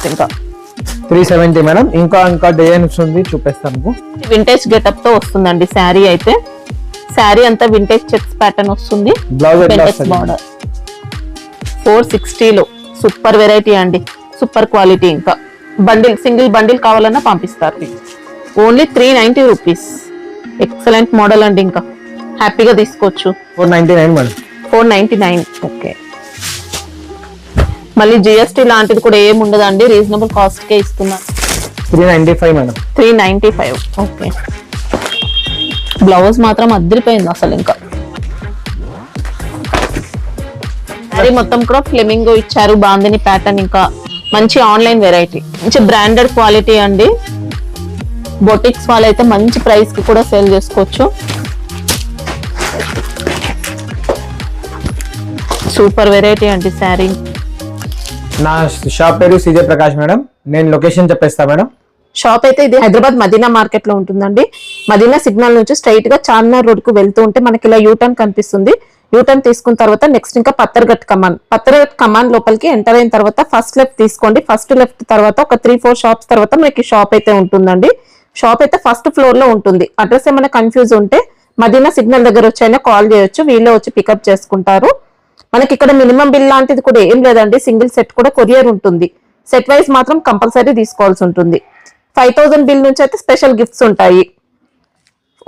Rupees. ఇంకా 370 madam. ఇంకా designs ఉంది, చూపిస్తాను. వింటేజ్ గెటప్ తో వస్తుందండి శారీ అయితే. శారీ అంతా వింటేజ్ చెక్స్ ప్యాటర్న్ వస్తుంది. బార్డర్ 460 లో సూపర్ వెరైటీ అండి, సూపర్ క్వాలిటీ. ఇంకా బండిల్ సింగిల్ బండిల్ కావాలన్నా పంపిస్తారు. Only 390 rupees. ఎక్సలెంట్ మోడల్ అండి, ఇంకా హ్యాపీగా తీసుకోవచ్చు. 499 మేడం. 499. ఓకే. మళ్ళీ జిఎస్టీ లాంటిది కూడా ఏమి ఉండదండి, రీజనబుల్ కాస్ట్ కే ఇస్తున్నారు. 395 మేడం. 395. ఓకే. బ్లౌజ్ మాత్రం అదిరిపోయింది అసలు. ఇంకా శారీ మొత్తం కూడా ఫ్లెమింగ్ ఇచ్చారు, బాందిని ప్యాటర్న్. ఇంకా మంచి ఆన్లైన్ వెరైటీ, మంచి బ్రాండెడ్ క్వాలిటీ అండి. బొటిక్స్ వాళ్ళైతే మంచి ప్రైస్ కి కూడా సేల్ చేసుకోవచ్చు. సూపర్ వెరైటీ అండి శారీ. నా షాప్ పేరు సిజే ప్రకాష్ మేడం. నేను లొకేషన్ చెప్పేస్తా మేడం. షాప్ అయితే ఇది హైదరాబాద్ మదీనా మార్కెట్ లో ఉంటుందండి. మదీనా సిగ్నల్ నుంచి స్ట్రైట్ గా చార్మినార్ రోడ్ కు వెళ్తూ ఉంటే మనకి ఇలా యూటర్న్ కనిపిస్తుంది. యూటర్న్ తీసుకున్న తర్వాత నెక్స్ట్ ఇంకా పత్తర్ఘట్ కమాన్ లోపలికి ఎంటర్ అయిన తర్వాత ఫస్ట్ లెఫ్ట్ తీసుకోండి. ఫస్ట్ లెఫ్ట్ తర్వాత ఒక 3-4 షాప్స్ తర్వాత మనకి షాప్ అయితే ఉంటుందండి. షాప్ అయితే ఫస్ట్ ఫ్లోర్ లో ఉంటుంది. అడ్రస్ ఏమైనా కన్ఫ్యూజ్ ఉంటే మదీనా సిగ్నల్ దగ్గర వచ్చైనా కాల్ చేయొచ్చు, వీళ్ళే వచ్చి పికప్ చేసుకుంటారు. మనకి ఇక్కడ మినిమం బిల్ లాంటిది కూడా ఏం లేదండి, సింగిల్ సెట్ కూడా కొరియర్ ఉంటుంది. సెట్ వైజ్ మాత్రం కంపల్సరీ తీసుకోవాల్సి ఉంటుంది. 5000 బిల్ నుంచి అయితే స్పెషల్ గిఫ్ట్స్ ఉంటాయి.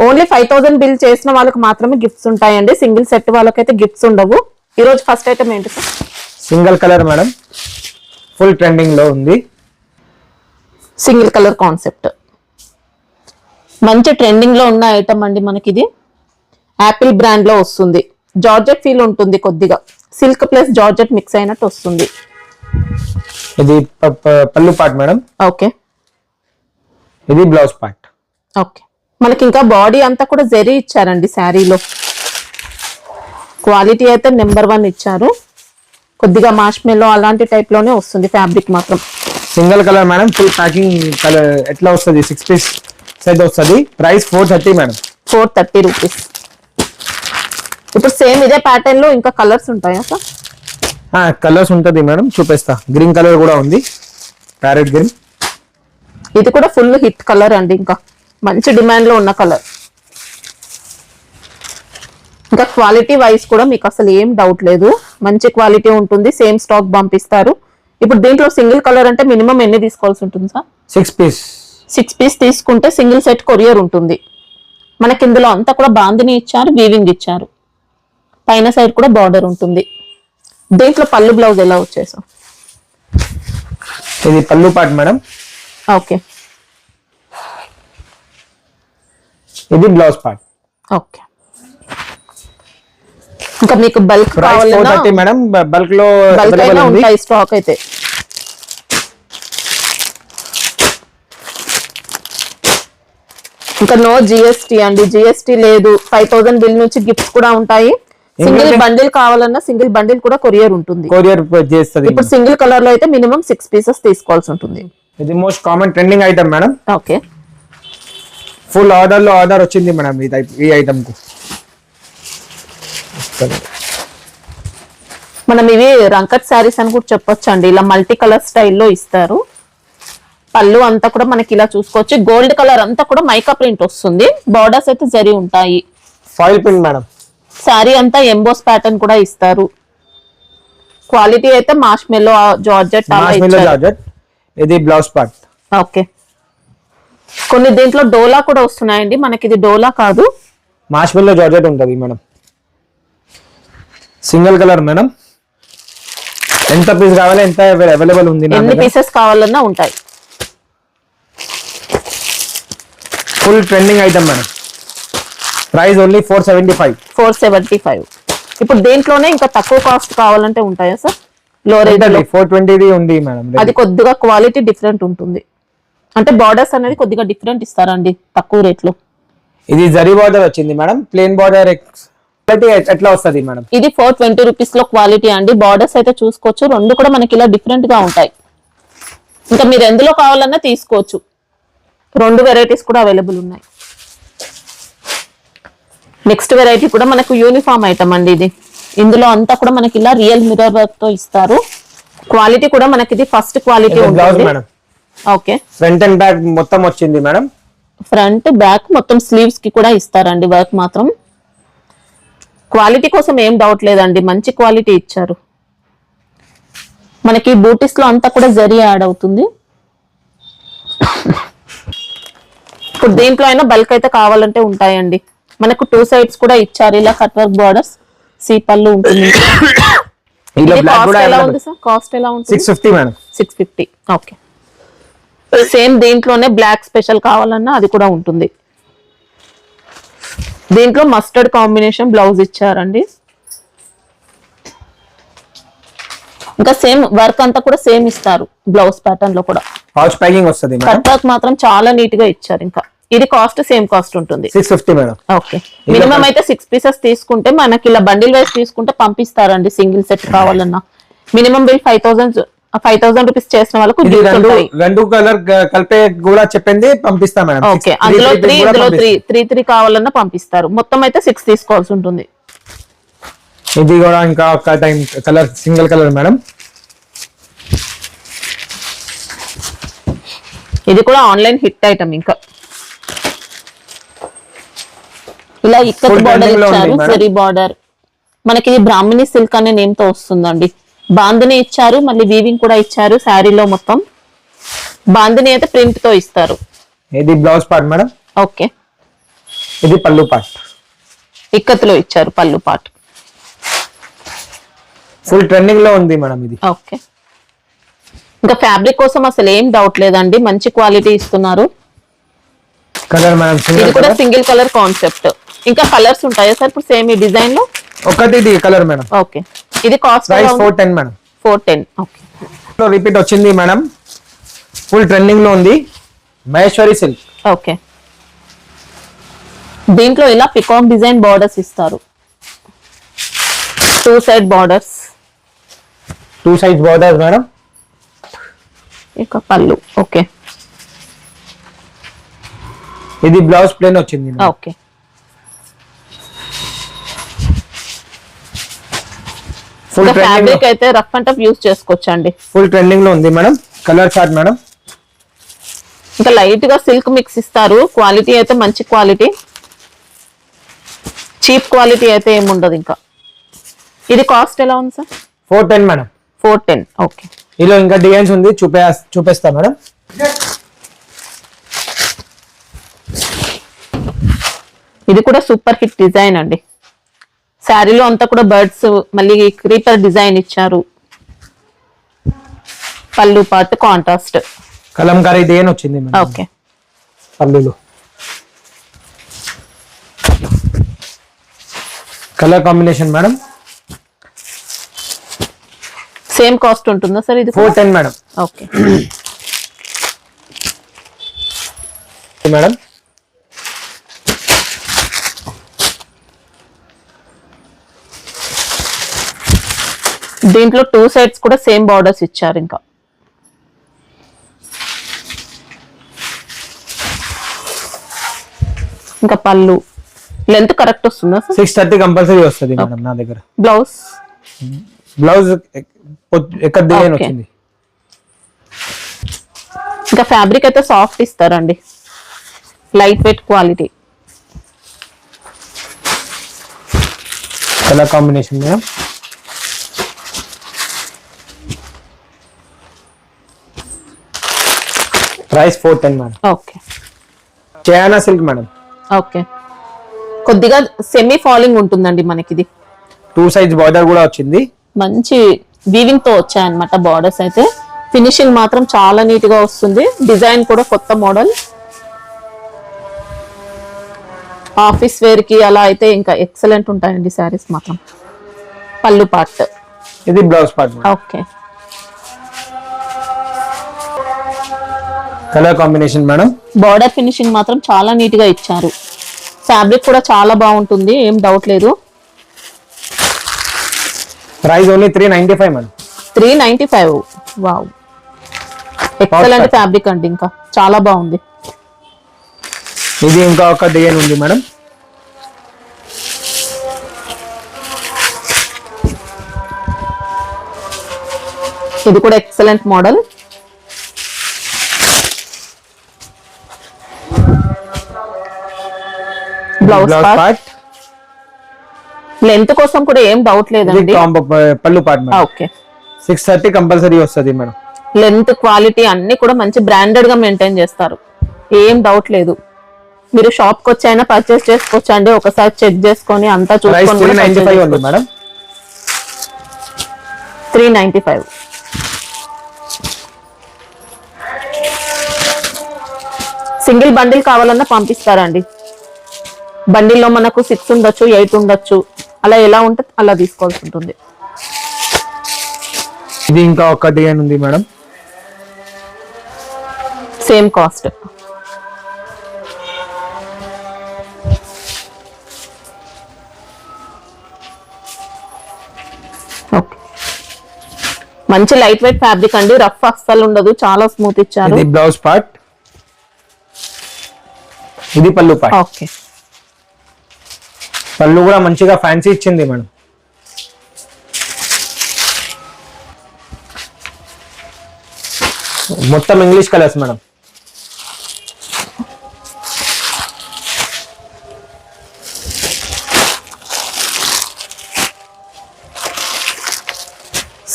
ఓన్లీ 5000 బిల్ చేసిన వాళ్ళకి మాత్రమే గిఫ్ట్స్ ఉంటాయండి, సింగిల్ సెట్ వాళ్ళకైతే గిఫ్ట్స్ ఉండవు. ఈ రోజు ఫస్ట్ ఐటమ్ ఏంటి sir? Single colour madam, full trending లో ఉంది. సింగిల్ కలర్ కాన్సెప్ట్ మంచి ట్రెండింగ్ లో ఉన్న ఐటమ్ అండి. మనకి ఇది యాపిల్ బ్రాండ్ లో వస్తుంది. జార్జెట్ ఫీల్ ఉంటుంది, కొద్దిగా సిల్క్ ప్లస్ జార్జెట్ మిక్స్ అయినట్టు వస్తుంది. ఇది పళ్ళు పార్ట్ మేడం. ఓకే. ఇది బ్లౌజ్ పార్ట్. ఓకే. మనకి ఇంకా బాడీ అంతా కూడా జరీ ఇచ్చారండి శారీలో. క్వాలిటీ అయితే నెంబర్ 1 ఇచ్చారు. కొద్దిగా మాష్మెల్లో అలాంటి టైప్ లోనే వస్తుంది ఫ్యాబ్రిక్ మాత్రం. Single colour madam, full packing colour ఎట్లా వస్తుంది, 6 పీస్ సెట్ వస్తుంది. Price 430 madam. 430 రూపీస్. ఇప్పుడు సేమ్ ఇదే ప్యాటర్న్ లో ఇంకా కలర్స్ ఉంటాయా సార్? కలర్స్ ఉంటుంది మేడం, చూపిస్తా. గ్రీన్ కలర్ కూడా ఉంది, ప్యారెట్ గ్రీన్. ఇది కూడా ఫుల్ హిట్ కలర్ అండి, ఇంకా మంచి డిమాండ్ లో ఉన్న కలర్. ఇంకా క్వాలిటీ వైజ్ కూడా మీకు అసలు ఏం డౌట్ లేదు, మంచి క్వాలిటీ ఉంటుంది. సేమ్ స్టాక్ పంపిస్తారు. ఇప్పుడు దీంట్లో సింగిల్ కలర్ అంటే మినిమం ఎన్ని తీసుకోవాల్సి ఉంటుంది సార్? 6 పీస్. 6 పీస్ తీసుకుంటే సింగిల్ సెట్ కొరియర్ ఉంటుంది. మనకి ఇందులో అంతా కూడా బాందిని ఇచ్చారు, వీవింగ్ ఇచ్చారు. పైన సైడ్ కూడా బార్డర్ ఉంటుంది. దీంట్లో పళ్ళు బ్లౌజ్ ఎలా వచ్చేసాం? ఇది పళ్ళు పార్ట్ మేడం. ఓకే. ఇది బ్లౌజ్ పార్ట్. ఓకే. ఇంకా మీకు బల్క్ కావాలన్నా 430 మేడం. బల్క్ లో బల్క్ అయినా ఉంటాయి స్టాక్ అయితే. ఇంకా నో జిఎస్టీ అండి, జిఎస్టీ లేదు. 5000 బిల్ నుంచి గిఫ్ట్స్ కూడా ఉంటాయి. సింగిల్ బండిల్ కావాలన్నా సింగిల్ బండిల్ కూడా కొరియర్ ఉంటుంది, కొరియర్ చేస్తుంది. ఇప్పుడు సింగిల్ కలర్ లో అయితే మినిమం 6 పీసెస్ తీసుకోవాల్సి ఉంటుంది. ఇది most common trending item madam. Okay. Full order లో ఆర్డర్ వచ్చింది మేడం ఈ ఐటమ్ కు. మనం ఇవి రంకట్ శారీస్ అని కూడా చెప్పొచ్చు అండి. ఇలా మల్టీ కలర్ స్టైల్లో ఇస్తారు. పళ్ళు అంతా కూడా మనకి ఇలా చూసుకోవచ్చు. గోల్డ్ కలర్ అంతా కూడా మైకా ప్రింట్ వస్తుంది. బార్డర్స్ అయితే జరి ఉంటాయి. Foil print madam. శారీ అంతా ఎంబోస్ ప్యాటర్న్ కూడా ఇస్తారు. క్వాలిటీ అయితే మార్ష్మెల్లో జార్జెట్. ఇది బ్లౌజ్ పార్ట్. ఓకే. కొన్ని దీంట్లో డోలా కూడా వస్తున్నాయండి. మనకి ఇది డోలా కాదు, మార్ష్మెల్లో జార్జెట్ ఉంటుంది మేడం. Single colour madam. ఎంత పీస్ కావాలి, ఎంత అవైలబుల్ ఉంది, ఎన్ని పీసెస్ కావాలన్నా ఉంటాయి. Full trending item madam. Price only 475. 475. ఇప్పుడు దేంట్లోనే ఇంకా తక్కువ కాస్ట్ కావాలంటే ఉంటాయా సార్? లో రేట్ 420 ఉంది మేడం. అది కొద్దిగా క్వాలిటీ డిఫరెంట్ ఉంటుంది. అంటే బార్డర్స్ అనేది కొద్దిగా డిఫరెంట్ ఇస్తారండి తక్కువ రేట్ లో. ఇది జరీ బార్డర్ వచ్చింది మేడం. ప్లేన్ బార్డర్ ఎట్లా వస్తుంది మేడం? ఇది 420 రూపీస్ లో క్వాలిటీ అండి. బార్డర్స్ అయితే చూసుకోవచ్చు. రెండు కూడా మనకి ఇలా డిఫరెంట్ గా ఉంటాయి. ఇంకా మీరు ఎందులో కావాలన్నా తీసుకోవచ్చు. 2 వెరైటీస్ కూడా అవైలబుల్ ఉన్నాయి. నెక్స్ట్ వెరైటీ కూడా మనకు యూనిఫామ్ ఐటమ్ అండి ఇది. ఇందులో అంతా కూడా మనకి ఇలా రియల్ మిర్రర్ వర్క్ తో ఇస్తారు. క్వాలిటీ కూడా మనకి ఇది ఫస్ట్ క్వాలిటీ బ్లౌజ్ ఉంటుంది. Madam okay, front and back మొత్తం వచ్చింది మేడం. ఫ్రంట్ బ్యాక్ మొత్తం స్లీవ్స్ కి కూడా ఇస్తారండి వర్క్ మాత్రం. క్వాలిటీ కోసం ఏం డౌట్ లేదండి, మంచి క్వాలిటీ ఇచ్చారు. మనకి బూటీస్ లో అంతా కూడా జరీ యాడ్ అవుతుంది. ఇప్పుడు దీంట్లో అయినా బల్క్ అయితే కావాలంటే ఉంటాయండి. మనకు 2 సైడ్స్ కూడా ఇచ్చారు ఇలా కట్ వర్క్ బార్డర్స్. సీపల్లు ఉంటుంది. కాస్ట్ ఎలా ఉంది సార్? కాస్ట్ ఎలా ఉంటుంది? 650 మేడం. 650. ఓకే, సేమ్ దీంట్లోనే బ్లాక్ స్పెషల్ కావాలన్నా అది కూడా ఉంటుంది. దీంట్లో మస్టర్డ్ కాంబినేషన్ బ్లౌజ్ ఇచ్చారండి. ఇంకా సేమ్ వర్క్ అంతా కూడా సేమ్ ఇస్తారు బ్లౌజ్ ప్యాటర్న్ లో కూడా. పౌచ్ ప్యాకింగ్ వస్తుంది మేడం. కట్ వర్క్ మాత్రం చాలా నీట్ గా ఇచ్చారు. ఇంకా ఇది కాస్ట్ సేమ్ కాస్ట్ ఉంటుంది. 650 మేడం. ఓకే, మినిమం అయితే 6 పీసెస్ తీసుకుంటే మనకి ఇలా బండిల్ వైస్ తీసుకుంటే పంపిస్తారండి. సింగిల్ సెట్ కావాలన్నా మినిమం బిల్ 5,000 రూపీస్ చేసిన వాళ్ళకు రెండు కలర్ కలిపే కూడా చెప్పింది పంపిస్తా మేడం. ఓకే, అందులో 3 కావాలన్నా పంపిస్తారు. మొత్తం అయితే 6 తీసుకోవాల్సి ఉంటుంది. ఇది కూడా ఇంకా ఒక time colour single colour madam. ఇది కూడా ఆన్లైన్ హిట్ ఐటమ్. ఇంకా ఇలా ఇక్కత్ బార్డర్ ఇచ్చారు, జరీ బార్డర్. మనకి ఇది బ్రాహ్మణి సిల్క్ అనే నేమ్ తో వస్తుందండి. బాందిని ఇచ్చారు, మళ్ళీ వీవింగ్ కూడా ఇచ్చారు. శారీలో మొత్తం బాందిని అయితే ప్రింట్ తో ఇస్తారు. ఇది బ్లౌజ్ పార్ట్ మేడం. ఓకే, ఇది పళ్ళు పార్ట్. ఇక్కత్లో ఇచ్చారు పళ్ళు పార్ట్. ఫుల్ ట్రెండింగ్ లో ఉంది మేడం ఇది. ఓకే, ఇంకా ఫ్యాబ్రిక్ కోసం అసలు ఏం డౌట్ లేదండి, మంచి క్వాలిటీ ఇస్తున్నారు. కలర్ మేడం ఇది కూడా సింగిల్ కలర్ కాన్సెప్ట్. ఇంకా కలర్స్ ఉంటాయా సార్ ఇప్పుడు సేమ్ ఈ డిజైన్ లో? ఒకటి ఇది కలర్ మేడం. ఓకే, ఇది cost price 410 madam. 410. Okay, repeat వచ్చింది మేడం. ఫుల్ ట్రెండింగ్ లో ఉంది మహేశ్వరి సిల్క్. ఓకే, దీంట్లో ఇలా పికాక్ డిజైన్ బార్డర్స్ ఇస్తారు. 2 side borders. 2 size borders madam. ఇక పళ్ళు. ఓకే, ఇది బ్లౌజ్ ప్లేన్ వచ్చింది మేడం. ఓకే, ఫుల్ ఫ్యాబ్రిక్ అయితే రఫ్ అండ్ టఫ్ యూస్ చేసుకోవచ్చు అండి. ఫుల్ ట్రెండింగ్ లో ఉంది మేడం. Colour chart madam. ఇంకా లైట్ గా సిల్క్ మిక్స్ ఇస్తారు. క్వాలిటీ అయితే మంచి క్వాలిటీ, చీప్ క్వాలిటీ అయితే ఏముండదు. ఇంకా ఇది కాస్ట్ ఎలా ఉంది సార్? 410 మేడం. 410. ఓకే, ఇలా ఇంకా డిజైన్స్ ఉంది, చూపిస్తా మేడం. ఇది కూడా సూపర్ హిట్ డిజైన్ అండి. శారీలో అంతా కూడా బర్డ్స్, మళ్ళీ క్రీపర్ డిజైన్ ఇచ్చారు. పళ్ళు పార్ట్ కాంట్రాస్ట్. కలంకారీ డిజైన్ వచ్చింది మేడం. ఓకే, పళ్ళులో colour combination madam. Same cost ఉంటుందా సార్ ఇది? 410 మేడం. Okay madam. దీంట్లో 2 సైడ్స్ కూడా సేమ్ బార్డర్స్ ఇచ్చారు. ఇంకా పళ్ళు లెంత్ కరెక్ట్ వస్తుందా సార్? 630 కంపల్సరీ వస్తుంది మేడం నా దగ్గర. బ్లౌజ్ ఎక్కడ డిజైన్ వచ్చింది. ఇంకా ఫ్యాబ్రిక్ అయితే సాఫ్ట్ ఇస్తారండి, light weight quality. Colour combination madam. Price 410 madam. Okay, చయానా సిల్క్ మేడం. ఓకే, కొద్దిగా సెమీ ఫాలింగ్ ఉంటుందండి మనకి. ఇది 2 సైజ్ బార్డర్ కూడా వచ్చింది. మంచి వీవింగ్ తో వచ్చాయన్నమాట బార్డర్స్. అయితే ఫినిషింగ్ మాత్రం చాలా నీట్ గా వస్తుంది. డిజైన్ కూడా కొత్త మోడల్. ఆఫీస్ వేర్ కి అలా అయితే ఇంకా ఎక్సలెంట్ ఉంటాయండి శారీస్ మాత్రం. పళ్ళు పార్ట్. ఇది blouse part. Okay, colour combination madam. Border finishing మాత్రం చాలా నీట్ గా ఇచ్చారు. ఫ్యాబ్రిక్ కూడా చాలా బాగుంటుంది, ఏం డౌట్ లేదు. Price only 395 madam. 395. Wow, excellent fabric అండి, ఇంకా చాలా బాగుంది. ఇది ఇంకా ఒక డిజైన్ ఉంది మేడం. ఇది కూడా excellent model. Blouse part length కోసం కూడా ఏం డౌట్ లేదండి. పళ్ళు పార్ట్ ఓకే 630 కంపల్సరీ వస్తుంది మేడం. లెంత్ క్వాలిటీ అన్ని కూడా మంచి బ్రాండెడ్ గా మెయింటైన్ చేస్తారు, ఏం డౌట్ లేదు. మీరు షాప్ కి వచ్చి అయినా పర్చేస్ చేసుకోవచ్చు అండి, ఒకసారి చెక్ చేసుకొని అంతా చూసుకొని. 395 ఉంది మేడం. 395. సింగిల్ బండిల్ కావాలన్నా పంపిస్తారండి. బండిల్లో మనకు 6 ఉండొచ్చు, 8 ఉండొచ్చు, అలా ఎలా ఉంటుంది అలా తీసుకోవాల్సి ఉంటుంది. ఇది ఇంకా ఒక డిజైన్ ఉంది మేడం, సేమ్ కాస్ట్. ఓకే మంచి లైట్ వెయిట్ ఫ్యాబ్రిక్ అండి, రఫ్ అస్సలు ఉండదు, చాలా స్మూత్ ఇచ్చారు. ఇది బ్లౌజ్ పార్ట్, ఇది పళ్ళు పార్ట్. ఓకే పళ్ళు కూడా మంచిగా ఫ్యాన్సీ ఇచ్చింది మేడం. మొత్తం English colours madam.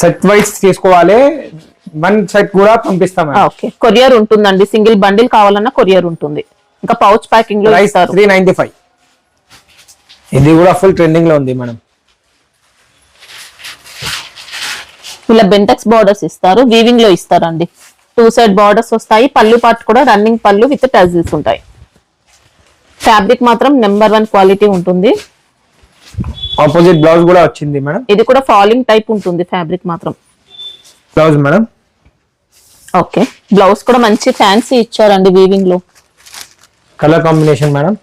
Set wise తీసుకోవాలి, 1 సెట్ కూడా పంపిస్తాం. ఓకే కొరియర్ ఉంటుందండి, సింగిల్ బండిల్ కావాలన్నా కొరియర్ ఉంటుంది. ఇంకా పౌచ్ ప్యాకింగ్ లో ఇస్తారు. 395. ఇది కూడా ఫుల్ ట్రెండింగ్ లో ఉంది మేడం. ఇలా బెంటెక్స్ బార్డర్స్ ఇస్తారు, వీవింగ్ లో ఇస్తారండి. 2 సైడ్ బార్డర్స్ వస్తాయి, పళ్ళు పార్ట్ కూడా రన్నింగ్ పళ్ళు విత్ టజిల్స్ ఉంటాయి. ఫ్యాబ్రిక్ మాత్రం నెంబర్ 1 క్వాలిటీ ఉంటుంది. ఆపోజిట్ బ్లౌజ్ కూడా వచ్చింది మేడం. ఇది కూడా ఫాలింగ్ టైప్ ఉంటుంది ఫ్యాబ్రిక్ మాత్రం. Blouse madam. ఓకే బ్లౌజ్ కూడా మంచి ఫ్యాన్సీ ఇచ్చారండి వీవింగ్ లో. Colour combination madam.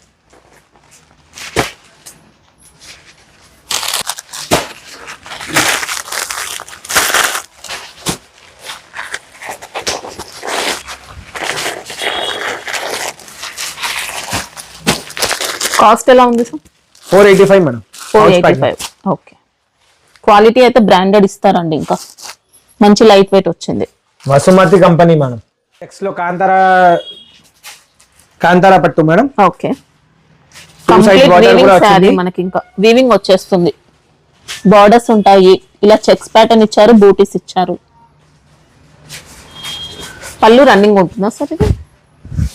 కాస్ట్ ఎలా ఉంది సార్? 485 మేడం. 485. ఓకే క్వాలిటీ అయితే బ్రాండెడ్ ఇస్తారండి, ఇంకా మంచి లైట్ వెయిట్ వచ్చింది. Vasumathi company madam. నెక్స్ట్ లో కాంతారా పట్టు madam. Okay complete weaving sari మనకి, ఇంకా వీవింగ్ వచ్చేస్తుంది, బార్డర్స్ ఉంటాయి, ఇలా చెక్స్ ప్యాటర్న్ ఇచ్చారు, బూటీస్ ఇచ్చారు. పళ్ళు రన్నింగ్ ఉంటుందా సార్? ఇది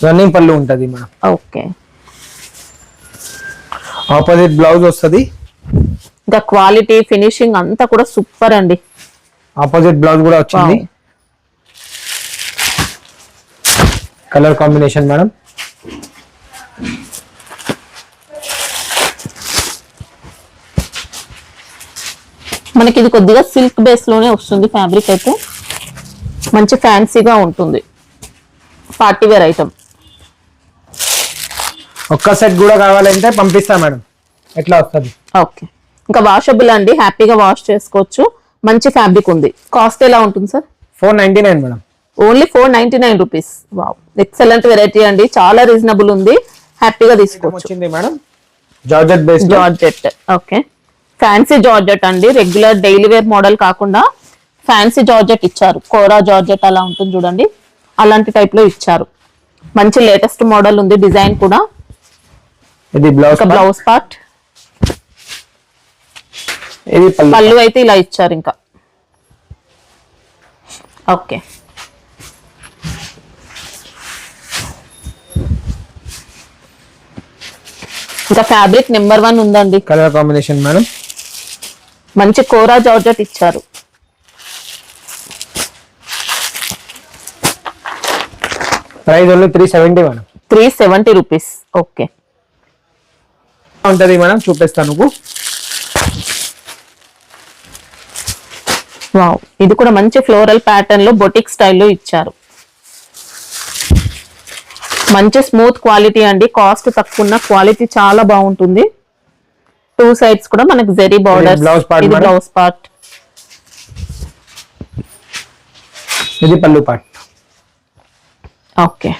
రన్నింగ్ పళ్ళు ఉంటది మేడం. ఓకే ఆపోజిట్ బ్లౌజ్ వస్తుంది. ఇంకా క్వాలిటీ ఫినిషింగ్ అంతా కూడా సూపర్ అండి. ఆపోజిట్ బ్లౌజ్ కూడా వచ్చింది. Colour combination madam. మనకి ఇది కొద్దిగా సిల్క్ బేస్ లోనే వస్తుంది ఫ్యాబ్రిక్ అయితే, మంచి ఫ్యాన్సీగా ఉంటుంది, పార్టీ వేర్ ఐటమ్. ఒక్క సెట్ కూడా కావాలంటే పంపిస్తా మేడం. ఎట్లా వస్తుంది? ఓకే ఇంకా వాషబుల్ అండి, హ్యాపీగా వాష్ చేసుకోవచ్చు, మంచి ఫ్యాబ్రిక్ ఉంది. కాస్ట్ ఎలా ఉంటుంది sir? 499 madam. Only 499 rupees. Wow excellent variety అండి, చాలా రీజనబుల్ ఉంది, హ్యాపీగా తీసుకోవచ్చు. వచ్చింది madam georgette base. Georgette okay fancy georgette అండి, రెగ్యులర్ డైలీ వేర్ మోడల్ కాకుండా ఫ్యాన్సీ జార్జెట్ ఇచ్చారు. కోరా జార్జెట్ అలా ఉంటుంది చూడండి, అలాంటి టైప్ లో ఇచ్చారు. మంచి లేటెస్ట్ మోడల్ ఉంది, డిజైన్ కూడా. ఇది బ్లౌజ్ పార్ట్, ఇది పళ్ళు అయితే ఇలా ఇచ్చారు. ఇంకా ఓకే ఇంకా ఫ్యాబ్రిక్ నెంబర్ 1 ఉందండి. Colour combination madam. మంచి కోరా జార్జెట్ ఇచ్చారు. Price only 370 madam. 370 rupees. Okay ఉంటది మేడం, చూపిస్తాను. వావ్ ఇది కూడా మంచి ఫ్లోరల్ ప్యాటర్న్ లో బొటిక్ స్టైల్లో ఇచ్చారు. మంచి స్మూత్ క్వాలిటీ అండి, కాస్ట్ తక్కువ ఉన్న క్వాలిటీ చాలా బాగుంటుంది. 2 సైడ్స్ కూడా మనకి జెరీ బార్డర్. ఇది బ్లౌజ్ పార్ట్, ఇది పళ్ళు పార్ట్. ఓకే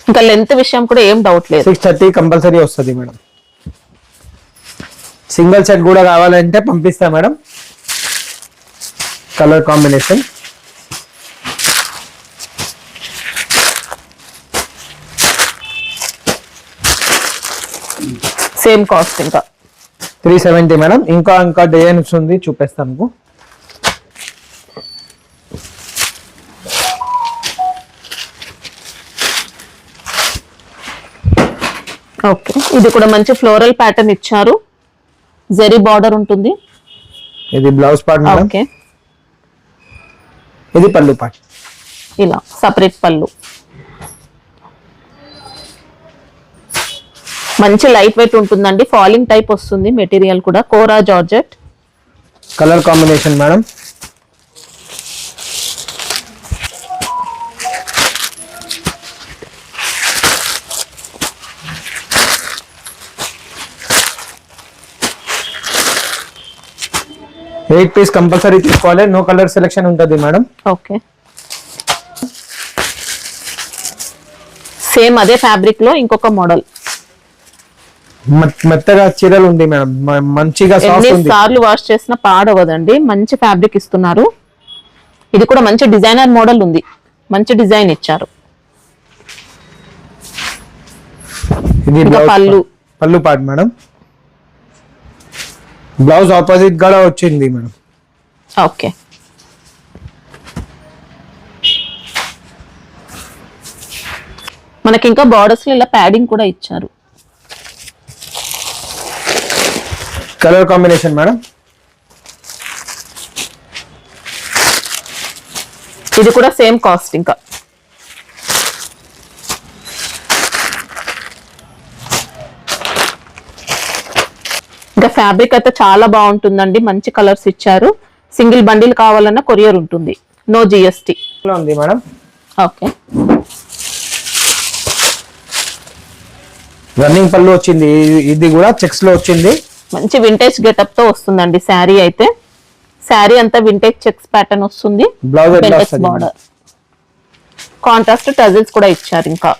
ఇంకా లెంత్ విషయం కూడా ఏం డౌట్ లేదు, 630 కంపల్సరీ వస్తుంది మేడం. సింగిల్ సెట్ కూడా కావాలంటే పంపిస్తా madam. Colour combination same cost ఇంకా 370 మేడం. ఇంకా డిజైన్స్ ఉంది, చూపిస్తాను మీకు. ఓకే, ఇది కూడా మంచి ఫ్లోరల్ ప్యాటర్న్ ఇచ్చారు, జరీ బార్డర్ ఉంటుంది. ఇది బ్లౌజ్ పార్ట్ మేడం. ఓకే, ఇది పళ్ళు పార్ట్. ఇలా సపరేట్ పళ్ళు. మంచి లైట్ వెయిట్ ఉంటుందండి, ఫాలింగ్ టైప్ వస్తుంది మెటీరియల్ కూడా. Kora georgette. Colour combination madam. Eight piece compulsory తీసుకోవాలి, నో కలర్ సెలెక్షన్ ఉంటుంది మేడం. ఓకే, సేమ్ అదే ఫ్యాబ్రిక్ లో ఇంకొక మోడల్. మెత్తగా చీరలు ఉంది మేడం, మంచిగా సాఫ్ట్ ఉంది. సార్లు వాష్ చేసినా పాడవదండి, మంచి ఫ్యాబ్రిక్ ఇస్తున్నారు. ఇది కూడా మంచి డిజైనర్ మోడల్ ఉంది, మంచి డిజైన్ ఇచ్చారు. ఇది పళ్ళు పార్ట్ మేడం. బ్లౌజ్ ఆపోజిట్ కూడా వచ్చింది మేడం. ఓకే, మనకి ఇంకా బార్డర్స్ లో ఇలా ప్యాడింగ్ కూడా ఇచ్చారు. Colour combination madam. ఇది కూడా సేమ్ కాస్ట్ ఇంకా. ఇంకా ఫ్యాబ్రిక్ అయితే చాలా బాగుంటుందండి, మంచి కలర్స్ ఇచ్చారు. సింగిల్ బండిల్ కావాలన్నా కొరియర్ ఉంటుంది, నో జిఎస్టీ ఉంది మేడం. ఓకే, రన్నింగ్ పళ్ళు వచ్చింది, ఇది కూడా చెక్స్ లో వచ్చింది. మంచి వింటేజ్ గెటప్ తో వస్తుందండి శారీ అయితే. శారీ అంతా వింటేజ్ చెక్స్ ప్యాటర్న్ వస్తుంది. బ్లౌజ్ బార్డర్, కాంట్రాస్ట్ టజల్స్ కూడా ఇచ్చారు. ఇంకా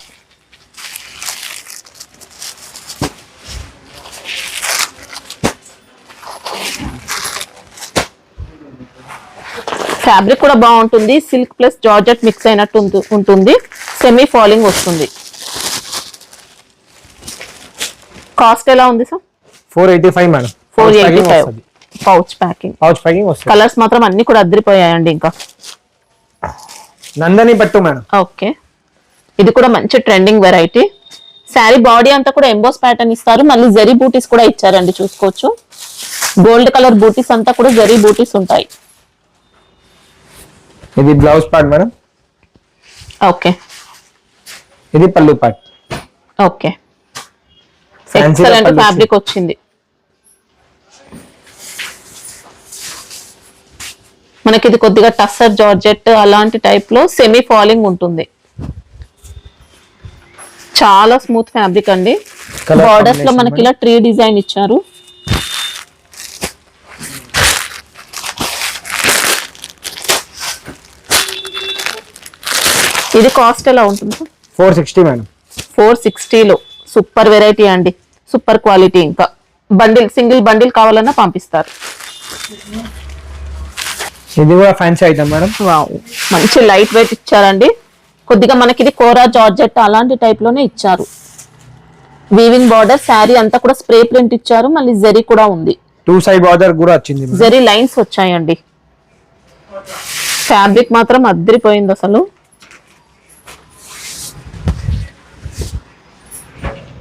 ఫ్యాబ్రిక్ కూడా బాగుంటుంది, సిల్క్ ప్లస్ జార్జెట్ మిక్స్ అయినట్టు ఉంటుంది. సెమీ ఫాలింగ్ వస్తుంది. కాస్ట్ ఎలా ఉంది సార్? 485 మేడం. 485 పౌచ్ ప్యాకింగ్ వస్తుంది. కలర్స్ మాత్రం అన్ని కూడా అదిరిపోయాయండి. ఇంకా నందని పట్టు మేడం. ఓకే, ఇది కూడా మంచి ట్రెండింగ్ వెరైటీ. శారీ బాడీ అంతా కూడా ఎంబోస్ ప్యాటర్న్ ఇస్తారు, మళ్ళీ జరీ బూటీస్ కూడా ఇచ్చారండి, చూసుకోవచ్చు. గోల్డ్ కలర్ బూటీస్ అంతా కూడా జరీ బూటీస్ ఉంటాయి. ఇది బ్లౌజ్ పార్ట్ మేడం. ఓకే, ఇది పళ్ళు పార్ట్. ఓకే, ఎక్సలెంట్ ఫ్యాబ్రిక్ వచ్చింది. మనకి ఇది కొద్దిగా టస్సర్ జార్జెట్ అలాంటి టైప్ లో సెమీ ఫాలింగ్ ఉంటుంది. చాలా స్మూత్ ఫ్యాబ్రిక్ అండి. బార్డర్స్ లో మనకి ఇలా ట్రీ డిజైన్ ఇచ్చారు. ఇది కాస్ట్ ఎలా ఉంటుంది? 460 మేడం. 460 లో సూపర్ వెరైటీ అండి, సూపర్ క్వాలిటీ. ఇంకా బండిల్, సింగిల్ బండిల్ కావాలన్నా పంపిస్తారు. ఇది కూడా ఫ్యాన్సీ ఐటమ్ మేడం. వావ్, మంచి లైట్ వెయిట్ ఇచ్చారండి. కొద్దిగా మనకి ఇది కోరా జార్జెట్ అలాంటి టైప్ లోనే ఇచ్చారు. వీవింగ్ బార్డర్, శారీ అంతా కూడా స్ప్రే ప్రింట్ ఇచ్చారు, మళ్ళీ జరీ కూడా ఉంది. 2 సైడ్ బార్డర్ కూడా వచ్చింది. జరీ లైన్స్ వచ్చాయండి. ఫ్యాబ్రిక్ మాత్రం అద్దరిపోయింది అసలు.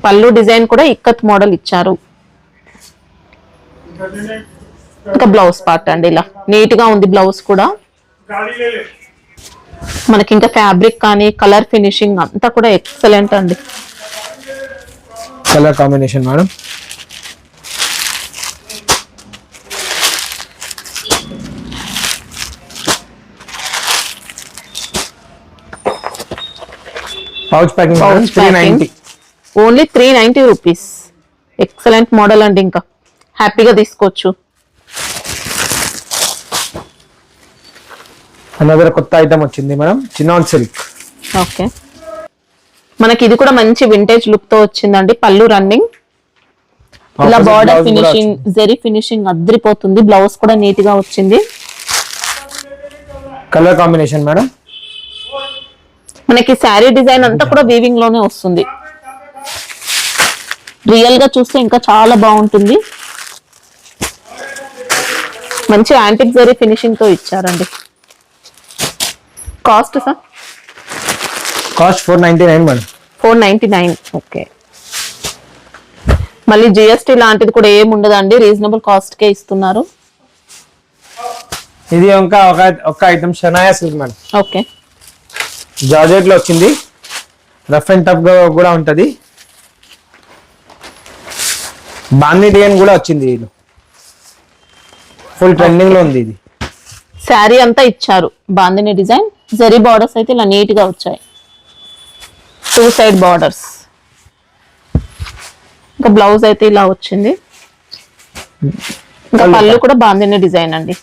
పళ్ళు డిజైన్ కూడా ఇక్కత్ మోడల్ ఇచ్చారు. ఇంకా బ్లౌజ్ పార్ట్ అండి, ఇలా నీట్ గా ఉంది బ్లౌజ్ కూడా. మనకి ఇంకా ఫ్యాబ్రిక్ కానీ కలర్ ఫినిషింగ్ అంతా కూడా ఎక్సలెంట్ అండి. Colour combination madam. Pouch packing 390. Only 390 rupees. Excellent model అండి, ఇంకా హ్యాపీగా తీసుకోవచ్చు. అనదర్ కొత్త ఐటమ్ వచ్చింది మేడం, చినాన్ సిల్క్. ఓకే, మనకి ఇది కూడా మంచి వింటేజ్ లుక్ తో వచ్చిందండి. పళ్ళు రన్నింగ్, ఇలా బార్డర్ ఫినిషింగ్, జరీ ఫినిషింగ్ అద్దరిపోతుంది. బ్లౌజ్ కూడా నీట్ గా వచ్చింది. Colour combination madam. మనకి శారీ డిజైన్ అంతా కూడా వీవింగ్ లోనే వస్తుంది. రియల్ గా చూస్తే ఇంకా చాలా బాగుంటుంది. మంచి యాంటిక్ జరీ ఫినిషింగ్ తో ఇచ్చారండి. Cost sir? Cost 499 madam. 499. Okay. మళ్ళీ జిఎస్టీ లాంటిది కూడా ఏమి ఉండదండి, రీజనబుల్ కాస్ట్ కే ఇస్తున్నారు. ఇది ఇంకా ఒక item Shanaya silk madam. Okay. Georgette లో వచ్చింది, రఫ్ అండ్ టఫ్ గా కూడా ఉంటది. బాందీ డిజైన్ కూడా వచ్చింది, ఇది ఫుల్ ట్రెండింగ్ లో ఉంది. ఇది శారీ అంతా ఇచ్చారు బాందిని డిజైన్, జరీ బార్డర్స్ అయితే ఇలా నీట్ గా వచ్చాయి, 2 సైడ్ బార్డర్స్. ఇంకా బ్లౌజ్ అయితే ఇలా వచ్చింది. ఇంకా పళ్ళు కూడా బాందిని డిజైన్ అండి.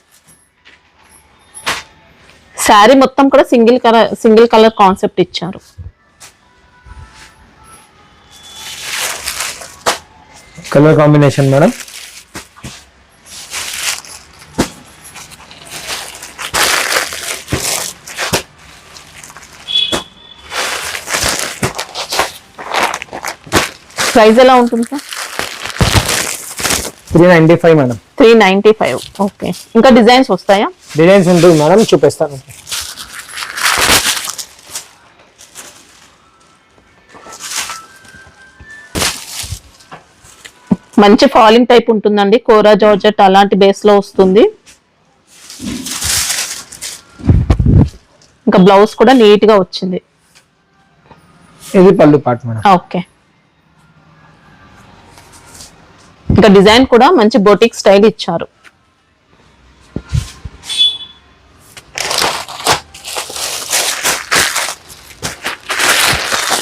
శారీ మొత్తం కూడా సింగిల్ కలర్ కాన్సెప్ట్ ఇచ్చారు. Colour combination madam. ప్రైస్ ఎలా ఉంటుంది సార్? 395 మేడం. 395. ఓకే. ఇంకా డిజైన్స్ వస్తాయా? డిజైన్స్ ఉంటుంది మేడం, చూపిస్తాను. మంచి ఫాలింగ్ టైప్ ఉంటుందండి, కోరా జార్జెట్ అలాంటి బేస్ లో వస్తుంది. ఇంకా బ్లౌజ్ కూడా నీట్ గా వచ్చింది. ఇది పళ్ళు పార్ట్ మేడం. ఓకే. ఇంకా డిజైన్ కూడా మంచి బొటిక్ స్టైల్ ఇచ్చారు.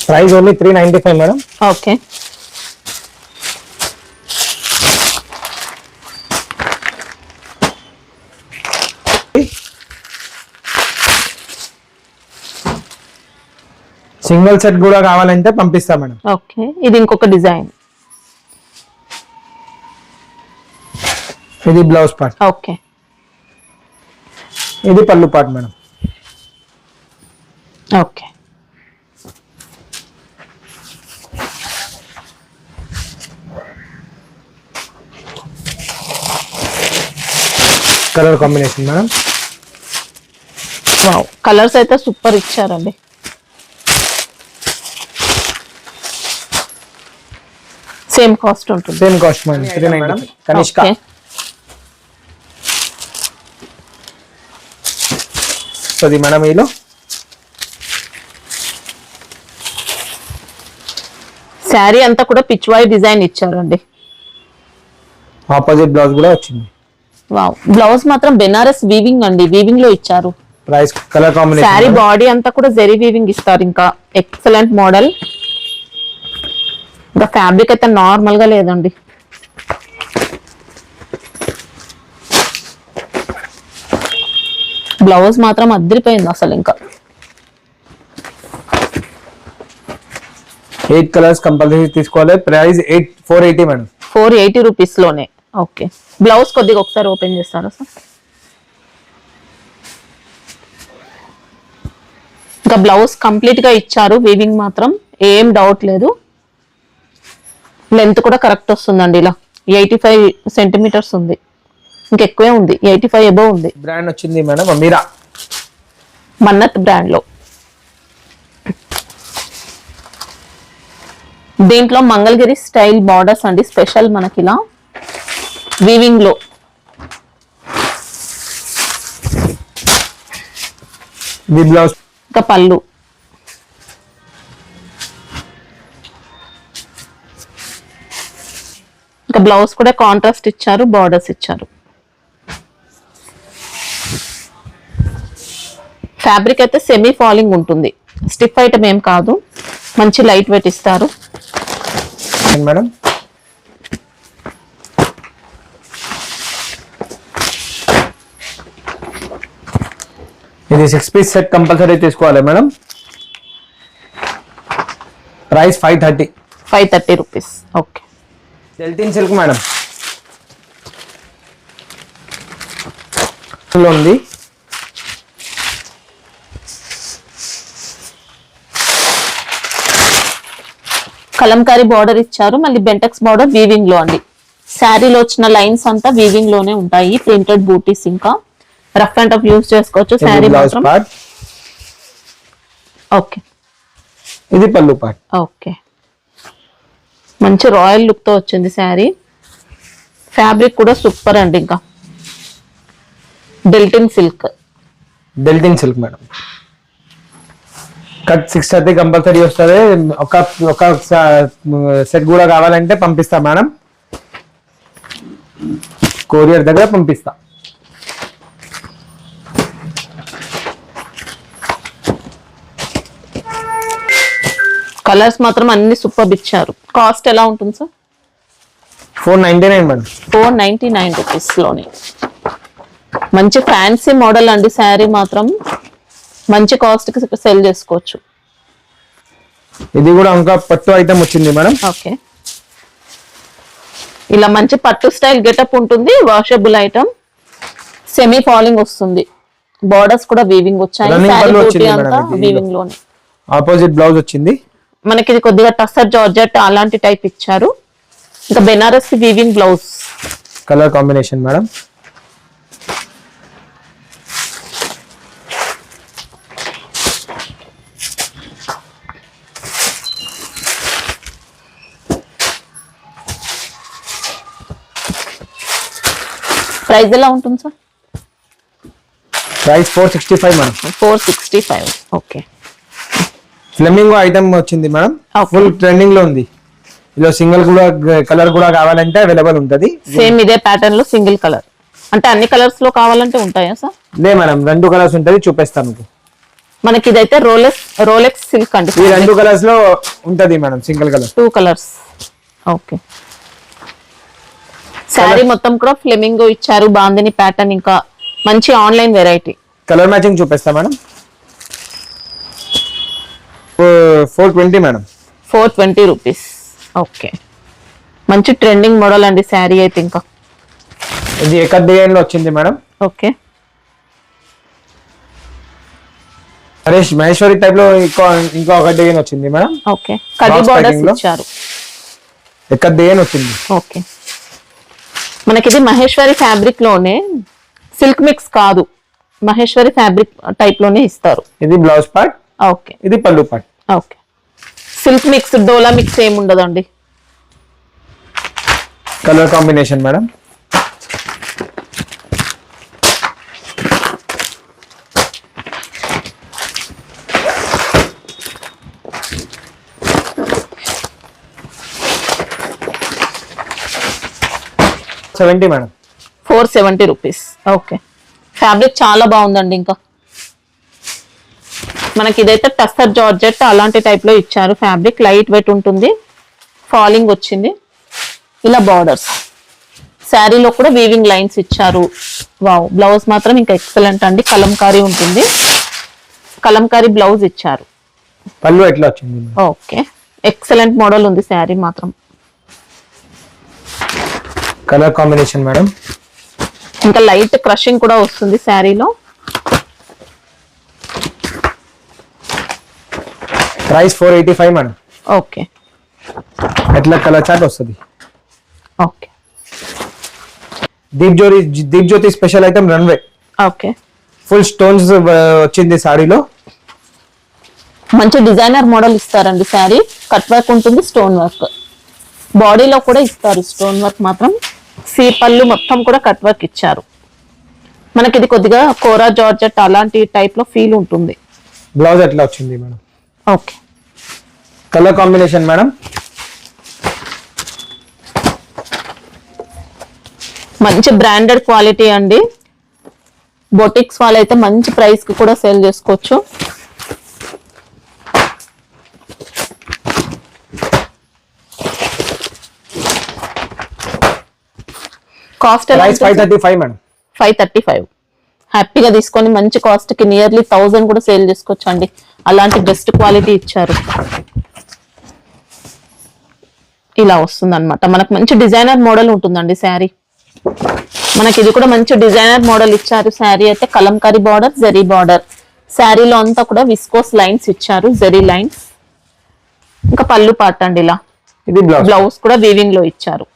Price only 395 madam. Okay. Single set కూడా కావాలంటే పంపిస్తా మేడం. ఓకే. ఇది ఇంకొక డిజైన్. ఇది బ్లౌజ్ పార్ట్. ఓకే. ఇది పళ్ళు part madam. Okay. Colour combination madam. Wow, colours అయితే సూపర్ ఇచ్చారండి. సేమ్ కాస్ట్ ఉంటుంది. Same cost madam. 390 Kanishka. Okay. అది మేడం ఈలో శారీ అంతా కూడా పిచ్వాయ్ డిజైన్ ఇచ్చారండి. ఆపోజిట్ బ్లౌజ్ కూడా వచ్చింది. వావ్, బ్లౌజ్ మాత్రం బెనారస్ వీవింగ్ అండి, వీవింగ్ లో ఇచ్చారు. Price colour sari combination. Body అంతా కూడా జెరీ వీవింగ్ ఇస్తారు. ఇంకా ఎక్సలెంట్ మోడల్. ఇంకా ఫ్యాబ్రిక్ అయితే నార్మల్ గా లేదండి. బ్లౌజ్ మాత్రం అదిరిపోయింది అసలు. ఇంకా 8 కలర్స్ కంపల్సరీ తీసుకోవాలి. Price 480 madam. 480 రూపీస్ లోనే. ఓకే. బ్లౌజ్ కొద్దిగా ఒకసారి ఓపెన్ చేస్తారా సార్? ఇంకా బ్లౌజ్ కంప్లీట్ గా ఇచ్చారు, వీవింగ్ మాత్రం ఏం డౌట్ లేదు. లెంత్ కూడా కరెక్ట్ వస్తుందండి. ఇలా 85 సెంటీమీటర్స్ ఉంది, ఇంకెక్కువే ఉంది, 85 అబోవ్ ఉంది. బ్రాండ్ వచ్చింది మేడం మీరా, మన్నత్ బ్రాండ్ లో. దీంట్లో మంగళగిరి స్టైల్ బార్డర్స్ అండి, స్పెషల్ మనకి ఇలా వీవింగ్ లో. The blouse. ఇంకా పళ్ళు. ఇంకా బ్లౌజ్ కూడా కాంట్రాస్ట్ ఇచ్చారు, బార్డర్స్ ఇచ్చారు. ఫ్యాబ్రిక్ అయితే సెమీ ఫాలింగ్ ఉంటుంది, స్టిఫ్ ఐటమ్ ఏం కాదు, మంచి లైట్ వెయిట్ ఇస్తారు మేడం. ఇది 6 పీస్ సెట్ కంపల్సరీ తీసుకోవాలి మేడం. ప్రైస్ 530. 530 రూపీస్. ఓకే. సెల్టిన్ సిల్క్ మేడం ఉంది. కలంకారీ బార్డర్ ఇచ్చారు, మళ్ళీ బెంటెక్స్ బార్డర్ వీవింగ్ లో అండి. శారీలో వచ్చిన లైన్స్ అంతా వీవింగ్ లోనే ఉంటాయి, ప్రింటెడ్ బూటీస్. ఇంకా రఫ్ అండ్ టఫ్ యూస్ చేసుకోవచ్చు శారీ బ్లౌజ్ మాత్రం. పార్ట్, ఓకే ఇది పళ్ళు పార్ట్. ఓకే, మంచి రాయల్ లుక్ తో వచ్చింది శారీ. ఫ్యాబ్రిక్ కూడా సూపర్ అండి. ఇంకా డెల్టిన్ సిల్క్ మేడం. కట్ 630 కంపల్సరీ వస్తుంది. ఒక సెట్ కూడా కావాలంటే పంపిస్తా మేడం, కొరియర్ దగ్గర పంపిస్తా. కలర్స్ మాత్రం అన్ని సూపర్ ఇచ్చారు. కాస్ట్ ఎలా ఉంటుంది సార్? 499 మేడం. 499 రూపీస్ లోనే మంచి ఫ్యాన్సీ మోడల్ అండి. శారీ మాత్రం మంచి కాస్ట్ కి సెల్ చేసుకోవచ్చు. ఇది కూడా ఇంకా పట్టు ఐటమ్ వచ్చింది మేడం. ఓకే, ఇలా మంచి పట్టు స్టైల్ గెటప్ ఉంటుంది. వాషబుల్ ఐటమ్, సెమీ ఫాలింగ్ వస్తుంది. బార్డర్స్ కూడా వీవింగ్ వచ్చాయి. Running శారీ పళ్ళు బూటీ వచ్చింది అంతా మేడం ఇది. వీవింగ్ లోనే. ఆపోజిట్ బ్లౌజ్ వచ్చింది. మనకి ఇది కొద్దిగా టస్సర్ జార్జెట్ అలాంటి టైప్ ఇచ్చారు. ఇంకా Banaras weaving blouse. Colour combination madam. Price ఎలా ఉంటుంది sir? Price 465 madam. 465. Okay, flamingo item వచ్చింది మేడం. Okay. ఫుల్ ట్రెండింగ్ లో ఉంది. ఇలా సింగిల్ కూడా కలర్ కూడా కావాలంటే అవైలబుల్ ఉంటది. సేమ్ ఇదే ప్యాటర్న్ లో సింగిల్ కలర్ అంటే అన్ని కలర్స్ లో కావాలంటే ఉంటాయా సార్? లే మేడం, 2 కలర్స్ ఉంటది, చూపిస్తాను మీకు. మనకి ఇదైతే రోలెక్స్ సిల్క్ అండి. ఈ 2 కలర్స్ లో ఉంటది madam, single colour. 2 colours. Okay, sari మొత్తం కూడా ఫ్లెమింగో ఇచ్చారు, బాందిని ప్యాటర్న్. ఇంకా మంచి ఆన్లైన్ వెరైటీ. కలర్ మ్యాచింగ్ చూపిస్తా మేడం. 420 మేడం. 420 రూపీస్. ఓకే, మంచి ట్రెండింగ్ మోడల్ అండి శారీ అయితే. ఇంకా ఇది ఏకత్ డిజైన్ లో వచ్చింది madam. Okay, Harish Maheshwari type లో ఇంకో ఒక డిజైన్ వచ్చింది మేడం. ఓకే, కడి Box బార్డర్స్ packing లో. ఇచ్చారు. ఏకత్ డిజైన్ వచ్చింది. ఓకే, మనకి ఇది మహేశ్వరి ఫ్యాబ్రిక్ లోనే, సిల్క్ మిక్స్ కాదు, మహేశ్వరి ఫ్యాబ్రిక్ టైప్ లోనే ఇస్తారు. ఇది బ్లౌజ్ పార్ట్, ఓకే ఇది పళ్ళు పార్ట్. ఓకే, సిల్క్ మిక్స్ డోలా మిక్స్ ఏమి ఉండదండి. Colour combination madam. $70 madam. 470 rupees. Okay, fabric చాలా బాగుందండి. ఇంకా మనకి ఇదైతే టస్సర్ జార్జెట్ అలాంటి టైప్ లో ఇచ్చారు. ఫ్యాబ్రిక్ లైట్ వెయిట్ ఉంటుంది, ఫాలింగ్ వచ్చింది. ఇలా బార్డర్స్, శారీలో కూడా వీవింగ్ లైన్స్ ఇచ్చారు. వావ్, బ్లౌజ్ మాత్రం ఇంకా ఎక్సలెంట్ అండి. కలంకారీ ఉంటుంది, కలంకారీ బ్లౌజ్ ఇచ్చారు. పళ్ళు ఎట్లా వచ్చింది? ఓకే, ఎక్సలెంట్ మోడల్ ఉంది శారీ మాత్రం. Colour combination madam. ఇంకా లైట్ క్రషింగ్ కూడా వస్తుంది శారీలో. Price 485 madam. ఓకే ఎట్లా కలర్ చార్ట్ వస్తుంది. Okay Deep Jyoti special item runway. Okay, full stones వచ్చింది సారీలో. మంచి డిజైనర్ మోడల్ ఇస్తారండి శారీ. కట్ వర్క్ ఉంటుంది, స్టోన్ వర్క్ బాడీలో కూడా ఇస్తారు. స్టోన్ వర్క్ మాత్రం. సీ పళ్ళు మొత్తం కూడా కట్ వర్క్ ఇచ్చారు. మనకి ఇది కొద్దిగా కోరా జార్జెట్ అలాంటి టైప్ లో ఫీల్ ఉంటుంది. బ్లౌజ్ ఎట్లా వచ్చింది madam. Okay, colour combination madam. మంచి బ్రాండెడ్ క్వాలిటీ అండి. బొటిక్స్ వాళ్ళైతే మంచి ప్రైస్ కి కూడా సేల్ చేసుకోవచ్చు. కాస్ట్ ఎలా? 535 మేడం. 535. హ్యాపీగా తీసుకొని మంచి కాస్ట్ కి నియర్లీ 1000 కూడా సేల్ చేసుకోవచ్చు అండి. అలాంటి బెస్ట్ క్వాలిటీ ఇచ్చారు. ఇలా వస్తుంది అనమాట. మనకు మంచి డిజైనర్ మోడల్ ఉంటుందండి శారీ. మనకి ఇది కూడా మంచి డిజైనర్ మోడల్ ఇచ్చారు. శారీ అయితే కలంకారీ బార్డర్, జరీ బార్డర్. శారీలో అంతా కూడా విస్కోస్ లైన్స్ ఇచ్చారు, జరీ లైన్స్. ఇంకా పళ్ళు పార్ట్ అండి ఇలా ఇది బ్లౌజ్ బ్లౌజ్ కూడా వీవింగ్ లో ఇచ్చారు.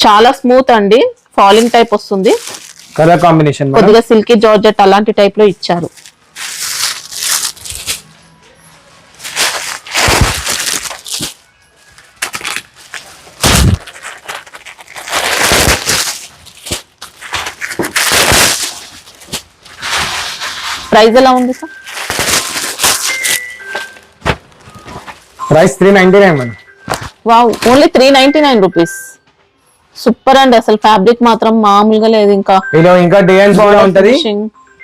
చాలా స్మూత్ అండి, ఫాలింగ్ టైప్ వస్తుంది. కలర్ కాంబినేషన్ కొద్దిగా సిల్కీ జార్జెట్ అలాంటి టైప్ లో ఇచ్చారు. ప్రైస్ ఎలా ఉంది sir? Price 399 madam. Wow, only 399 rupees. Super అండి, అసలు ఫ్యాబ్రిక్ మాత్రం మామూలుగా లేదు. ఇంకా ఇలా ఇంకా డిజైన్స్ కూడా ఉంటది,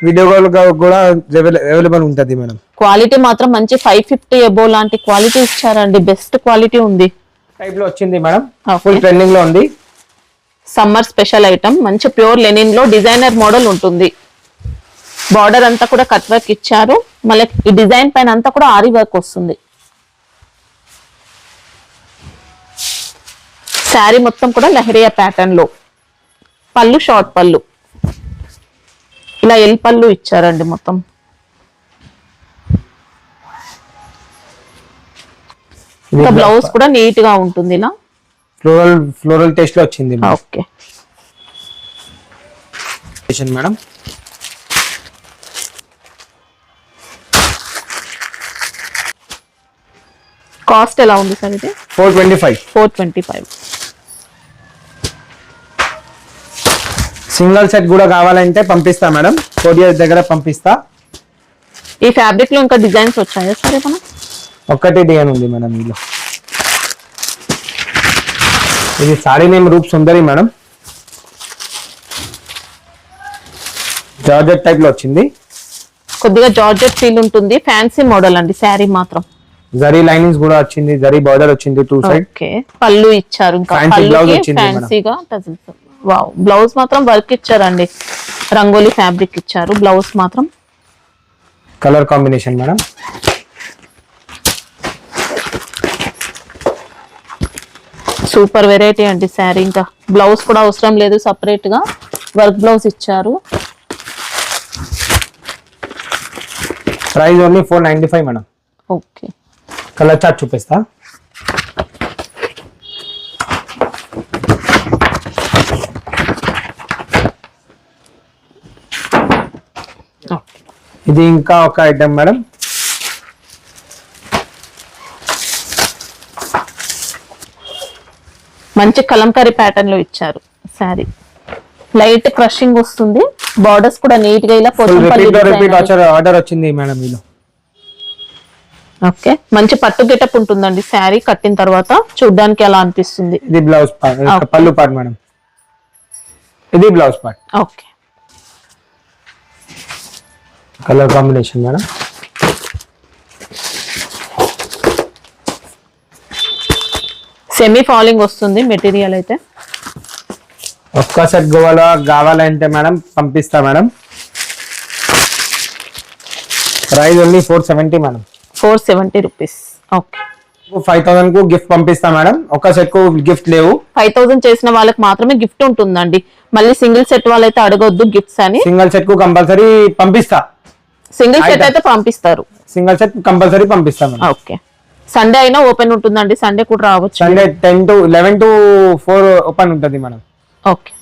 వీడియో కాల్ కూడా అవైలబుల్ ఉంటది మేడం. క్వాలిటీ మాత్రం మంచి 550 ఎబో లాంటి క్వాలిటీ ఇచ్చారండి, బెస్ట్ క్వాలిటీ ఉంది. టైప్ లో వచ్చింది మేడం, Okay. ఫుల్ ట్రెండింగ్ లో ఉంది. సమ్మర్ స్పెషల్ ఐటమ్, మంచి ప్యూర్ లెనిన్ లో డిజైనర్ మోడల్ ఉంటుంది. బార్డర్ అంతా కూడా కట్ వర్క్ ఇచ్చారు, మళ్ళీ ఈ డిజైన్ పైన అంతా కూడా ఆరి వర్క్ వస్తుంది. శారీ మొత్తం కూడా లహరియా ప్యాటర్న్ లో, పళ్ళు షార్ట్ పళ్ళు, ఇలా ఎల్ పళ్ళు ఇచ్చారండి మొత్తం. ఇంకా బ్లౌజ్ కూడా నీట్ గా ఉంటుంది ఇలా ఫ్లోరల్ టేస్ట్ లో వచ్చింది ఓకే మేడం. కాస్ట్ ఎలా ఉంది సార్ ఇది? 425. సింగిల్ సెట్ కూడా కావాలంటే పంపిస్తా మేడం, కొరియర్ దగ్గర పంపిస్తా. ఈ ఫ్యాబ్రిక్ లో ఇంకా డిజైన్స్ వచ్చాయా సార్ ఏమన్నా? ఒక్కటే డిజైన్ ఉంది మేడం ఇందులో. ఇది సారీ నేమ్ రూప్ సుందరి మేడం, జార్జెట్ టైప్ లో వచ్చింది. కొద్దిగా జార్జెట్ ఫీల్ ఉంటుంది, ఫ్యాన్సీ మోడల్ అండి. శారీ మాత్రం జరీ లైనింగ్స్ కూడా వచ్చింది, జరీ బార్డర్ వచ్చింది 2 సైడ్. ఓకే, పళ్ళు ఇచ్చారు, ఇంకా Fancy blouse వచ్చింది ఫ్యాన్సీగా టజిల్స్. వావ్, బ్లౌజ్ మాత్రం వర్క్ ఇచ్చారండి, రంగోలీ ఫ్యాబ్రిక్ ఇచ్చారు. బ్లౌజ్ మాత్రం colour combination madam. Super variety అండి శారీ. ఇంకా బ్లౌజ్ కూడా అవసరం లేదు, సపరేట్ గా వర్క్ బ్లౌజ్ ఇచ్చారు. Price only 495 madam. Okay, colour chart చూపిస్తా. ఇది ఇంకా ఒక ఐటమ్ మేడం, మంచి కలంకారీ ప్యాటర్న్ లో ఇచ్చారు శారీ. లైట్ క్రషింగ్ వస్తుంది, బార్డర్స్ కూడా నీట్ గా ఇలా రిపీట్ ఆర్డర్ వచ్చింది మేడం ఇలా. ఓకే, మంచి పట్టు గెటప్ ఉంటుందండి శారీ కట్టిన తర్వాత, చూడ్డానికి ఎలా అనిపిస్తుంది. ఇది బ్లౌజ్ పార్ట్, పళ్ళు పార్ట్ మేడం. ఇది blouse part. Okay, colour combination madam. Semi falling వస్తుంది మెటీరియల్ అయితే. ఒక్క సెట్ కావాలంటే మేడం పంపిస్తా madam. Price only 470 madam. 470 rupees. Okay, 5000 కు గిఫ్ట్ పంపిస్తా మేడం. ఒక సెట్ కు గిఫ్ట్ లేవు. 5000 చేసిన వాళ్ళకి మాత్రమే గిఫ్ట్ ఉంటుందండి, మళ్ళీ సింగిల్ సెట్ వాళ్ళైతే అడగొద్దు గిఫ్ట్స్ అని. సింగిల్ సెట్ కు కంపల్సరీ పంపిస్తా. సింగిల్ సెట్ అయితే పంపిస్తారు, సింగిల్ సెట్ కంపల్సరీ పంపిస్తా మేడం. ఓకే, సండే అయినా ఓపెన్ ఉంటుందండి, సండే కూడా రావచ్చు. సండే 10 to 11 to 4 ఓపెన్ ఉంటుంది మేడం. ఓకే,